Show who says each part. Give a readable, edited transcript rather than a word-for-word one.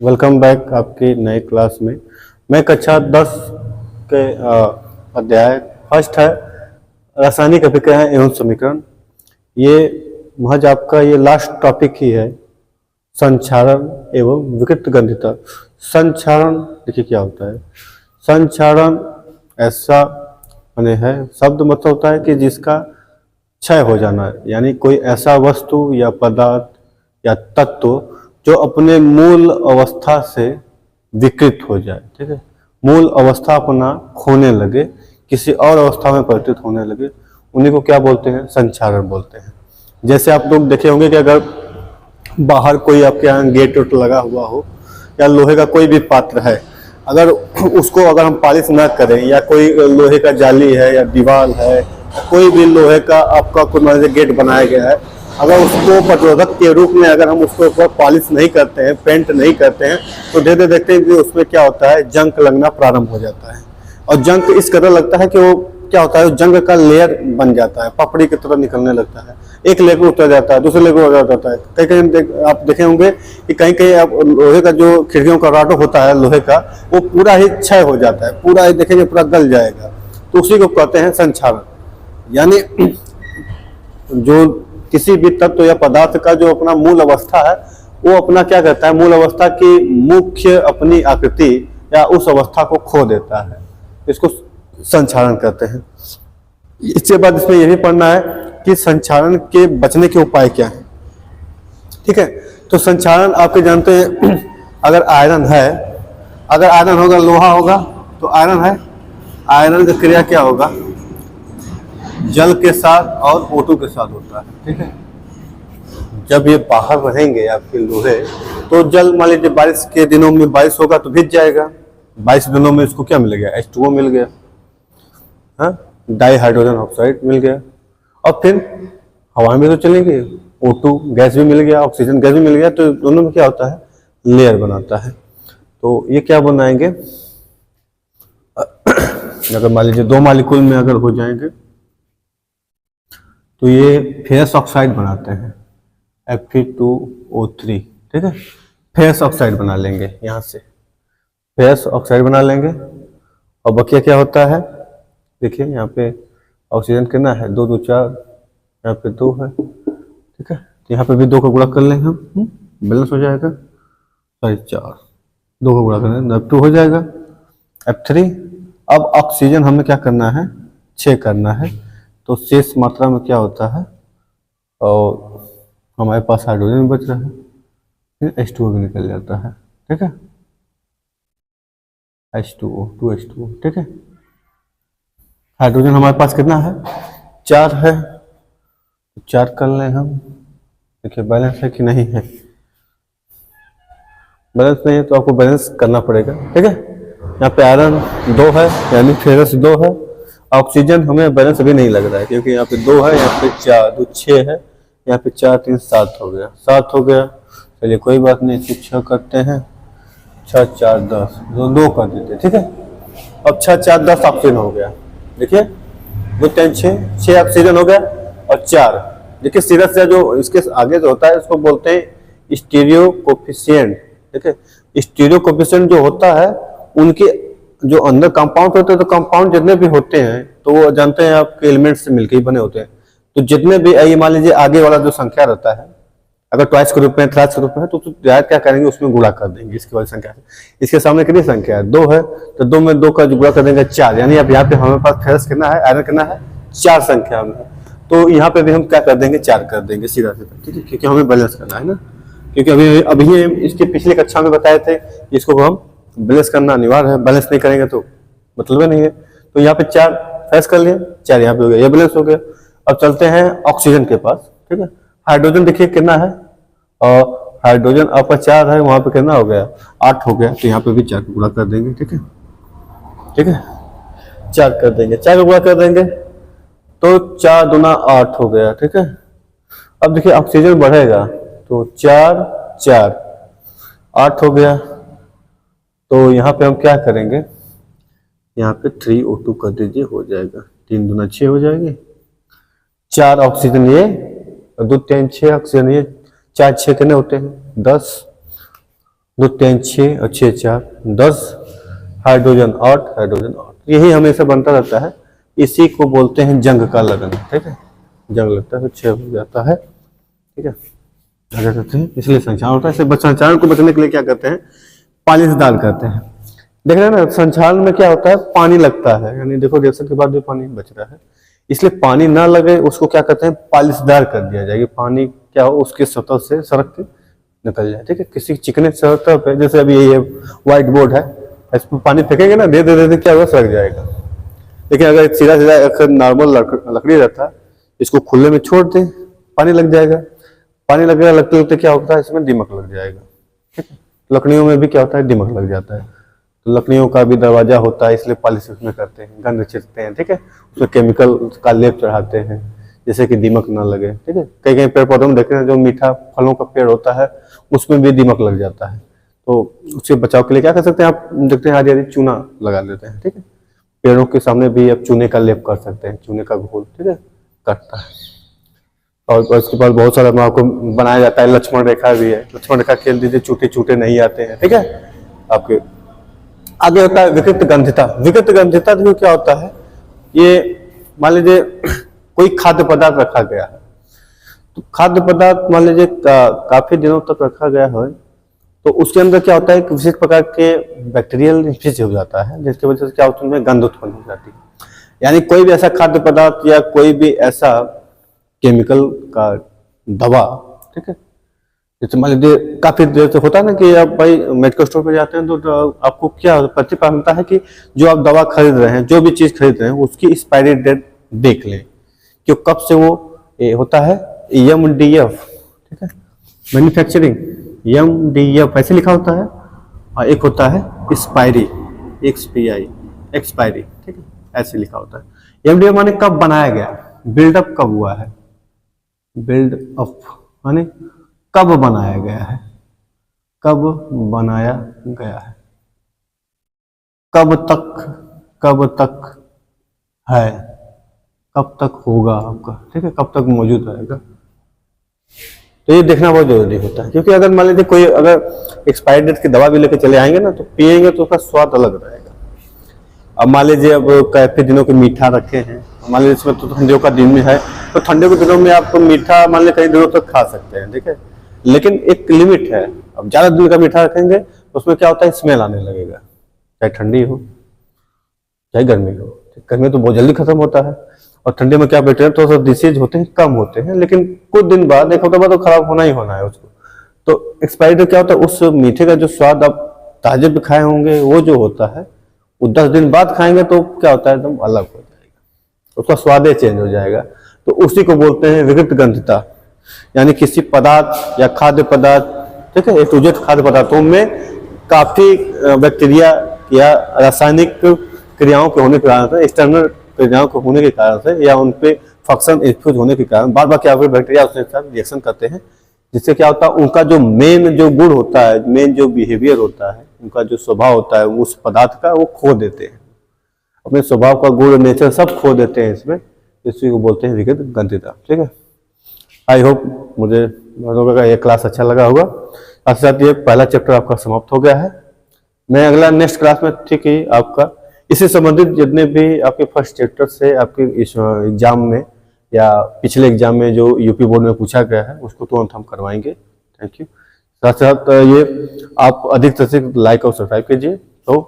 Speaker 1: Welcome back आपकी नई class में। मैं कक्षा 10 के अध्याय फर्स्ट है रासायनिक अभिक्रिया एवं समीकरण। ये महज आपका ये लास्ट टॉपिक ही है, संक्षारण एवं विकृत गंधिता। संक्षारण देखिए क्या होता है। संक्षारण ऐसा माने है, शब्द मतलब होता है कि जिसका क्षय हो जाना, यानी कोई ऐसा वस्तु या पदार्थ या तत्व जो अपने मूल अवस्था से विकृत हो जाए। ठीक है, मूल अवस्था अपना खोने लगे, किसी और अवस्था में परिवर्तित होने लगे, उन्हीं को क्या बोलते हैं? संक्षारण बोलते हैं। जैसे आप लोग देखे होंगे कि अगर बाहर कोई आपके यहाँ गेट वेट लगा हुआ हो या लोहे का कोई भी पात्र है, अगर उसको अगर हम पॉलिश ना करें, या कोई लोहे का जाली है या दीवार है, कोई भी लोहे का आपका कोई गेट बनाया गया है, अगर उसको प्रतिरोधक के रूप में अगर हम उसको पॉलिश नहीं करते हैं, पेंट नहीं करते हैं, तो धीरे धीरे देखते हैं कि उसमें क्या होता है, जंग लगना प्रारंभ हो जाता है। और जंग इस कदर लगता है कि वो क्या होता है, जंग का लेयर बन जाता है, पपड़ी की तरह निकलने लगता है। एक लेयर में उतर जाता है, दूसरे लेयर में उतर जाता है। कहीं कहीं आप देखे होंगे कि कहीं कहीं आप लोहे का जो खिड़कियों का रॉड होता है लोहे का, वो पूरा ही क्षय हो जाता है, पूरा ही देखेंगे पूरा गल जाएगा। तो उसी को कहते हैं संक्षारण। यानी जो किसी भी तत्व या पदार्थ का जो अपना मूल अवस्था है, वो अपना क्या करता है, मूल अवस्था की मुख्य अपनी आकृति या उस अवस्था को खो देता है, इसको संक्षारण कहते हैं। इसके बाद इसमें यह भी पढ़ना है कि संक्षारण के बचने के उपाय क्या है। ठीक है, तो संक्षारण आपके जानते हैं, अगर आयरन है, अगर आयरन होगा, लोहा होगा, तो आयरन है, आयरन की क्रिया क्या होगा, जल के साथ और O2 के साथ होता है। ठीक है, जब ये बाहर रहेंगे आपके लोहे, तो जल मान लीजिए बारिश के दिनों में बारिश होगा तो भीग जाएगा, बारिश दिनों में इसको क्या मिल गया, H2O मिल गया, हाँ, डाई हाइड्रोजन ऑक्साइड मिल गया। और फिर हवा में तो चलेंगे, O2 गैस भी मिल गया, ऑक्सीजन गैस भी मिल गया, तो दोनों में क्या होता है, लेयर बनाता है। तो ये क्या बनाएंगे, अगर मान लीजिए 2 मालिक्यूल में अगर हो जाएंगे तो ये फेरस ऑक्साइड बनाते हैं, Fe2O3। ठीक है, फेरस ऑक्साइड बना लेंगे, यहाँ से फेरस ऑक्साइड बना लेंगे। और बकिया क्या होता है, देखिए यहाँ पे ऑक्सीजन कितना है, 2 2 4, यहाँ पे 2 है। ठीक है, तो यहाँ पे भी 2 का गुणा कर लेंगे हम, बैलेंस हो जाएगा, सॉरी 4, 2 का गुणा कर लेंगे, F2 हो जाएगा, F3। अब ऑक्सीजन हमें क्या करना है, 6 करना है, तो शेष मात्रा में क्या होता है, और हमारे पास हाइड्रोजन बच रहा है, फिर H2O भी निकल जाता है। ठीक है, H2O 2H2O। ठीक है, हाइड्रोजन हमारे पास कितना है, 4 है, 4 कर लें हम। देखिए बैलेंस है कि नहीं है, बैलेंस नहीं है तो आपको बैलेंस करना पड़ेगा। ठीक है, यहाँ पे आयरन 2 है, यानी फेरस 2 है, ऑक्सीजन हमें बैलेंस अभी नहीं लग रहा है, क्योंकि यहाँ पे 2 है, यहाँ पे 4, 2 6 है, यहाँ पे 4 3 7 हो गया, 7 हो गया। चलिए कोई बात नहीं, 6 करते हैं, 6 4 10, 2 कर देते। ठीक है, अब 6 4 10 ऑक्सीजन हो गया। देखिए 2 3 6 ऑक्सीजन हो गया, और 4 देखिए सीधा सीधा जो इसके आगे जो होता है, इसको बोलते हैं स्टीरियो कोफिशिएंट। ठीक है, स्टीरियो कोफिशिएंट जो होता है, उनके जो अंदर कंपाउंड होते हैं, तो कंपाउंड जितने भी होते हैं तो वो जानते हैं आपके एलिमेंट्स से मिलकर ही बने होते हैं। तो जितने भी ये मान लीजिए आगे वाला जो संख्या रहता है, अगर ट्वाइस के रूप में, थ्राइस के रूप में है, तो डायरेक्ट क्या करेंगे, उसमें गुणा कर देंगे इसकी वाली संख्या से। इसके सामने कितनी संख्या है, 2 है, तो 2 में 2 का गुणा कर देंगे 4, यानी अब यहाँ पे हमारे पास फेरस कितना है, आयरन कितना है, 4 संख्या में। तो यहाँ पे भी हम क्या कर देंगे, 4 कर देंगे सीधा सीधा। ठीक है, क्योंकि हमें बैलेंस करना है ना, क्योंकि अभी इसके पिछले कक्षा में बताए थे, इसको हम बैलेंस करना अनिवार्य है, बैलेंस नहीं करेंगे तो मतलब नहीं है। तो यहाँ पे 4 फेरस कर लिए, 4 यहाँ पे हो गया, ये बैलेंस हो गया। अब चलते हैं ऑक्सीजन के पास। ठीक है, हाइड्रोजन देखिए कितना है, और हाइड्रोजन आपका 4 है, वहां पे कितना हो गया, 8 हो गया, तो यहाँ पे भी 4 का गुणा कर देंगे। ठीक है, ठीक है, 4 कर देंगे, 4 का गुणा कर देंगे, तो 4 दूना 8 हो गया। ठीक है, अब देखिए ऑक्सीजन बढ़ेगा, तो 4 4 8 हो गया, तो यहाँ पे हम क्या करेंगे, यहाँ पे 3O2 कर दीजिए, हो जाएगा, 3 दूना 6 हो जाएगी, 4 ऑक्सीजन ये, 2 3 6 ऑक्सीजन ये, 4 6 कितने होते हैं, 10, 2 3 6 और 6 4 10 हाइड्रोजन 8। यही हमेशा बनता रहता है, इसी को बोलते हैं जंग का लगन। ठीक है, जंग लगता है तो 6 हो जाता है। ठीक है, आगे करते हैं, इसलिए संचालन होता है। इसे संचालन को बचने के लिए क्या करते हैं, पालिशदार करते हैं। देख रहे हैं ना, संचालन में क्या होता है, पानी लगता है, यानी देखो रिएक्शन के बाद भी पानी बच रहा है, इसलिए पानी ना लगे उसको क्या करते हैं, पालिशदार कर दिया जाएगा। पानी क्या हो उसके सतह से सरक के निकल जाए। ठीक है, किसी चिकने सतह पे, जैसे अभी ये व्हाइट बोर्ड है, इस पर पानी फेंकेंगे ना, दे दे दे क्या होगा, सरक जाएगा। लेकिन अगर सीधा सीधा अगर नॉर्मल लकड़ी रहता, इसको खुले में छोड़ दे, पानी लग जाएगा। पानी लगेगा, लगते लगते क्या होता है, इसमें दीमक लग जाएगा। ठीक है, लकड़ियों में भी क्या होता है, दीमक लग जाता है। तो लकड़ियों का भी दरवाजा होता है, इसलिए पॉलिश उसमें करते हैं, गंध छिड़कते हैं। ठीक है, उसमें केमिकल का लेप चढ़ाते हैं जैसे कि दीमक ना लगे। ठीक है, कई कई पेड़ पौधों में देखते हैं जो मीठा फलों का पेड़ होता है उसमें भी दीमक लग जाता है, तो उससे बचाव के लिए क्या कर सकते हैं, आप देखते हैं आदि आदि चूना लगा लेते हैं। ठीक है, पेड़ों के सामने भी आप चूने का लेप कर सकते हैं, चूने का घोल। ठीक है, कटता है। और इसके बाद बहुत सारा आपको बनाया जाता है, लक्ष्मण रेखा भी है, लक्ष्मण रेखा खेल दीजिए, चूटे चूटे नहीं आते हैं। ठीक है, आपके आगे होता है विकृत गंधिता। विकृत गंधिता देखो क्या होता है, ये मान लीजिए कोई खाद्य पदार्थ रखा गया है, तो खाद्य पदार्थ मान लीजिए काफी दिनों तक रखा गया है, तो उसके अंदर क्या होता है, एक विशेष प्रकार के बैक्टीरियल इन्फेक्शन हो जाता है, जिसकी वजह से क्या होता है, उनमें गंध उत्पन्न हो जाती है। यानी कोई भी ऐसा खाद्य पदार्थ या कोई भी ऐसा केमिकल का दवा, ठीक है, जैसे मान लीजिए काफी देर से होता है ना कि आप भाई मेडिकल स्टोर पे जाते हैं तो आपको क्या प्रतिपा मिलता है कि जो आप दवा खरीद रहे हैं, जो भी चीज खरीद रहे हैं, उसकी एक्सपायरी डेट देख लें कि कब से वो होता है, MDF। ठीक है, मैन्युफैक्चरिंग MDF ऐसे लिखा होता है, और एक होता है एक्सपायरी, XPI एक्सपायरी। ठीक है, ऐसे लिखा होता है। MDF माने कब बनाया गया, बिल्डअप कब हुआ है, बिल्ड अप माने कब बनाया गया है, कब बनाया गया है, कब तक है, कब तक होगा आपका। ठीक है, कब तक मौजूद रहेगा, तो ये देखना बहुत जरूरी होता है, क्योंकि अगर मान लीजिए कोई अगर एक्सपायरी डेट की दवा भी लेके चले आएंगे ना, तो पिएंगे तो उसका स्वाद अलग रहेगा। अब मान लीजिए अब काफी दिनों के मीठा रखे हैं, मान लीजिए इसमें तो ठंडियों का दिन में है, तो ठंडियों के दिनों में आप मीठा मान लीजिए कई दिनों तक खा सकते हैं। ठीक है, लेकिन एक लिमिट है। अब ज्यादा दिन का मीठा रखेंगे तो उसमें क्या होता है, स्मेल आने लगेगा, चाहे ठंडी हो चाहे गर्मी हो। गर्मी तो बहुत जल्दी खत्म होता है, और ठंडी में क्या बैक्टीरिया तो डिसीज होते हैं, कम होते हैं, लेकिन कुछ दिन बाद, एक हफ्ते बाद तो खराब होना ही होना है उसको। तो एक्सपायरी डेट क्या होता है, उस मीठे का जो स्वाद आप ताजे पे खाए होंगे, वो जो होता है वो 10 दिन बाद खाएंगे तो क्या होता है, एकदम अलग हो जाएगा, उसका स्वाद ही चेंज हो जाएगा। तो उसी को बोलते हैं विकृत गंधिता। यानी किसी पदार्थ या खाद्य पदार्थ, ठीक है, A to Z खाद्य पदार्थों में काफी बैक्टीरिया या रासायनिक क्रियाओं के होने के कारण से, एक्सटर्नल क्रियाओं के होने के कारण से, या उन पे फंक्शन इन्फ्यूज होने के कारण बार बार क्या होता है, बैक्टीरिया उसके साथ रिएक्शन करते हैं, जिससे क्या होता है, उनका जो मेन जो गुण होता है, मेन जो बिहेवियर होता है, उनका जो स्वभाव होता है उस पदार्थ का, वो खो देते हैं, अपने स्वभाव का गुण नेचर सब खो देते हैं इसमें। इसी को बोलते हैं विकृत गंधिता। ठीक है, आई होप मुझे ये क्लास अच्छा लगा होगा। साथ साथ ये पहला चैप्टर आपका समाप्त हो गया है। मैं अगला नेक्स्ट क्लास में ठीक है आपका इससे संबंधित जितने भी आपके फर्स्ट चैप्टर से आपके इस एग्जाम में या पिछले एग्जाम में जो यूपी बोर्ड में पूछा गया है, उसको तुरंत हम करवाएंगे। Thank you. साथ साथ ये आप अधिक से अधिक लाइक और सब्सक्राइब कीजिए। तो